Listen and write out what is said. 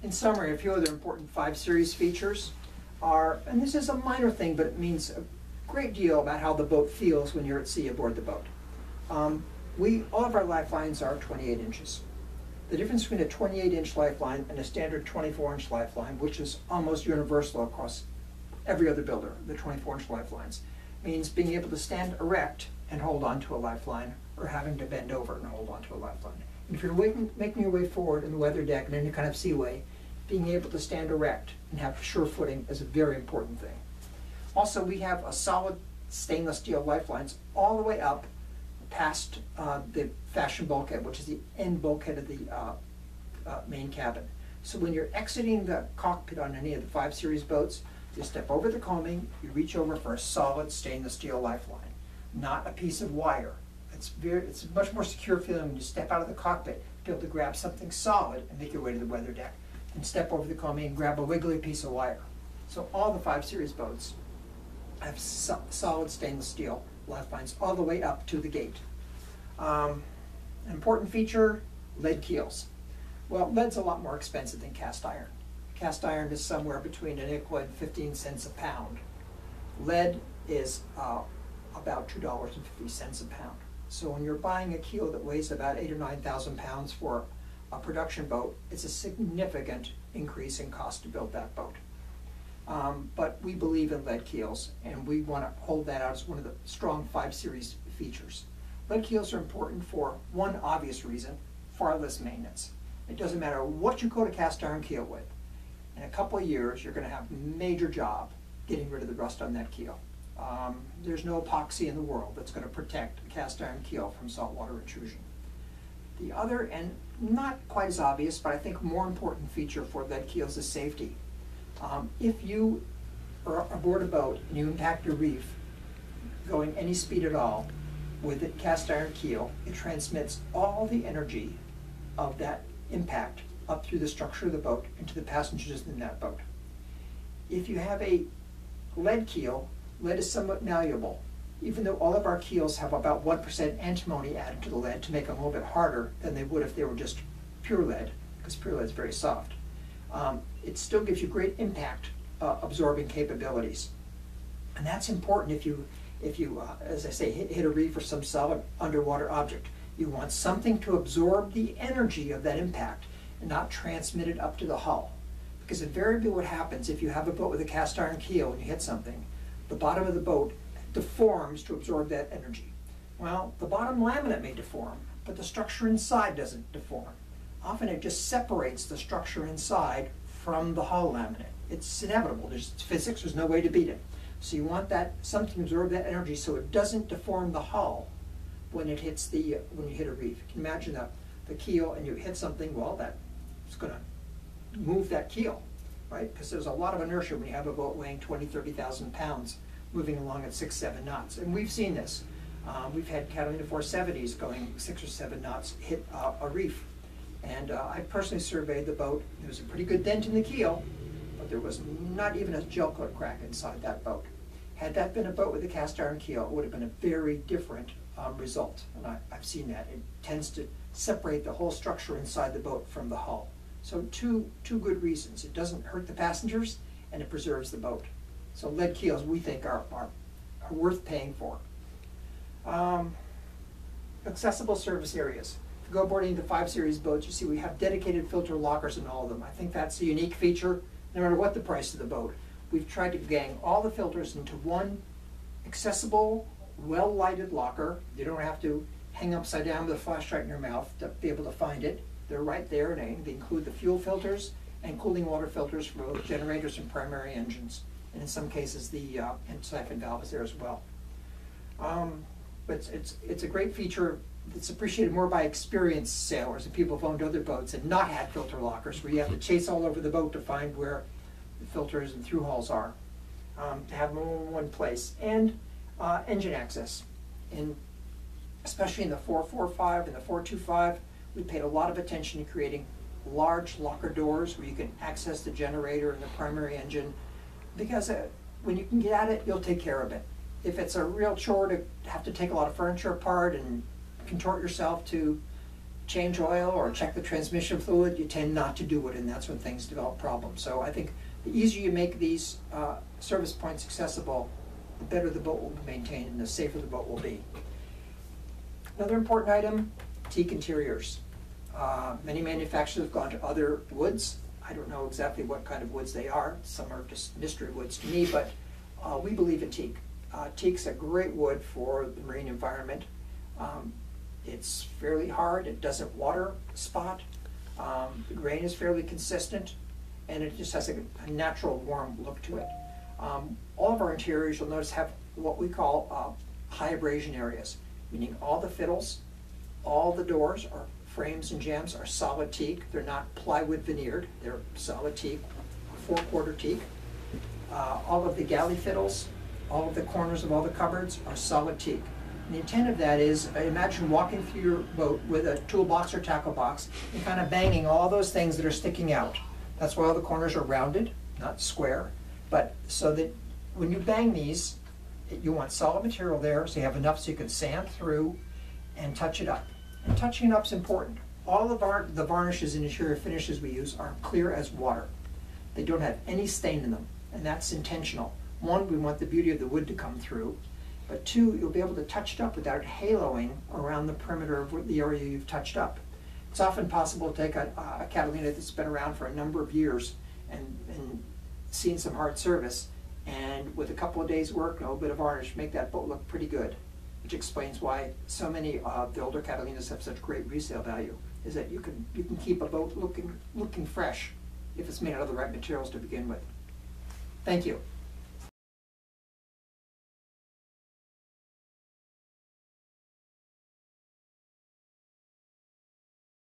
In summary, a few other important 5 Series features are, and this is a minor thing, but it means a great deal about how the boat feels when you're at sea aboard the boat. All of our lifelines are 28 inches. The difference between a 28-inch lifeline and a standard 24-inch lifeline, which is almost universal across every other builder, the 24-inch lifelines, means being able to stand erect and hold on to a lifeline, or having to bend over and hold on to a lifeline. And if you're making your way forward in the weather deck and any kind of seaway, being able to stand erect and have sure footing is a very important thing. Also, we have a solid stainless steel lifelines all the way up past the fashion bulkhead, which is the end bulkhead of the main cabin. So when you're exiting the cockpit on any of the 5 Series boats, you step over the combing, you reach over for a solid stainless steel lifeline, not a piece of wire. It's a much more secure feeling when you step out of the cockpit to be able to grab something solid and make your way to the weather deck, and step over the combing and grab a wiggly piece of wire. So all the 5 Series boats have solid stainless steel lifelines all the way up to the gate. An important feature, lead keels. Well, lead's a lot more expensive than cast iron. Cast iron is somewhere between a nickel and 15 cents a pound. Lead is about $2.50 a pound. So when you're buying a keel that weighs about 8,000 or 9,000 pounds for a production boat, it's a significant increase in cost to build that boat. But we believe in lead keels, and we want to hold that out as one of the strong 5 Series features. Lead keels are important for one obvious reason: far less maintenance. It doesn't matter what you coat a cast iron keel with. In a couple of years, you're going to have a major job getting rid of the rust on that keel. There's no epoxy in the world that's going to protect a cast iron keel from saltwater intrusion. The other, and not quite as obvious, but I think more important feature for lead keels is safety. If you are aboard a boat and you impact a reef going any speed at all with a cast iron keel, it transmits all the energy of that impact up through the structure of the boat into the passengers in that boat. If you have a lead keel, lead is somewhat malleable. Even though all of our keels have about 1% antimony added to the lead to make them a little bit harder than they would if they were just pure lead, because pure lead is very soft, it still gives you great impact absorbing capabilities. And that's important if you as I say, hit a reef or some solid underwater object. You want something to absorb the energy of that impact and not transmit it up to the hull. Because invariably what happens if you have a boat with a cast iron keel and you hit something, the bottom of the boat deforms to absorb that energy. Well, the bottom laminate may deform, but the structure inside doesn't deform. Often it just separates the structure inside from the hull laminate. It's inevitable. It's physics. There's no way to beat it. So you want something to absorb that energy so it doesn't deform the hull when it hits when you hit a reef. You can imagine the keel and you hit something, well, that's going to move that keel, right? Because there's a lot of inertia when you have a boat weighing 20,000, 30,000 pounds moving along at 6, 7 knots. And we've seen this. We've had Catalina 470s going 6 or 7 knots hit a reef. And I personally surveyed the boat. There was a pretty good dent in the keel, but there was not even a gel coat crack inside that boat. Had that been a boat with a cast iron keel, it would have been a very different result. And I've seen that. It tends to separate the whole structure inside the boat from the hull. So two good reasons. It doesn't hurt the passengers, and it preserves the boat. So lead keels, we think, are worth paying for. Accessible service areas. If you go boarding the 5 Series boats, you see we have dedicated filter lockers in all of them. I think that's a unique feature, no matter what the price of the boat. We've tried to gang all the filters into one accessible, well-lighted locker. You don't have to hang upside down with a flashlight in your mouth to be able to find it. They're right there, and they include the fuel filters and cooling water filters for both generators and primary engines. And in some cases, the siphon valve is there as well. But it's a great feature that's appreciated more by experienced sailors and people who've owned other boats and not had filter lockers, where you have to chase all over the boat to find where the filters and through hulls are, to have them all in one place. And engine access. Especially in the 445 and the 425, we paid a lot of attention to creating large locker doors where you can access the generator and the primary engine, because when you can get at it, you'll take care of it. If it's a real chore to have to take a lot of furniture apart and contort yourself to change oil or check the transmission fluid, you tend not to do it, and that's when things develop problems. So I think the easier you make these service points accessible, the better the boat will be maintained and the safer the boat will be. Another important item, teak interiors. Many manufacturers have gone to other woods. I don't know exactly what kind of woods they are. Some are just mystery woods to me, but we believe in teak. Teak's a great wood for the marine environment. It's fairly hard, it doesn't water spot, the grain is fairly consistent, and it just has a natural warm look to it. All of our interiors, you'll notice, have what we call high abrasion areas, meaning all the fiddles, all the doors, or frames and jambs are solid teak. They're not plywood veneered, they're solid teak, 4/4 teak. All of the galley fiddles, all of the corners of all the cupboards are solid teak. And the intent of that is, imagine walking through your boat with a toolbox or tackle box and kind of banging all those things that are sticking out. That's why all the corners are rounded, not square, but so that when you bang these, you want solid material there, so you have enough so you can sand through and touch it up. And touching it up is important. All of the varnishes and interior finishes we use are clear as water. They don't have any stain in them, and that's intentional. One, we want the beauty of the wood to come through, but two, you'll be able to touch it up without haloing around the perimeter of the area you've touched up. It's often possible to take a Catalina that's been around for a number of years and seen some hard service, and with a couple of days work and a little bit of varnish, make that boat look pretty good, which explains why so many of the older Catalinas have such great resale value, is that you can keep a boat looking fresh if it's made out of the right materials to begin with. Thank you.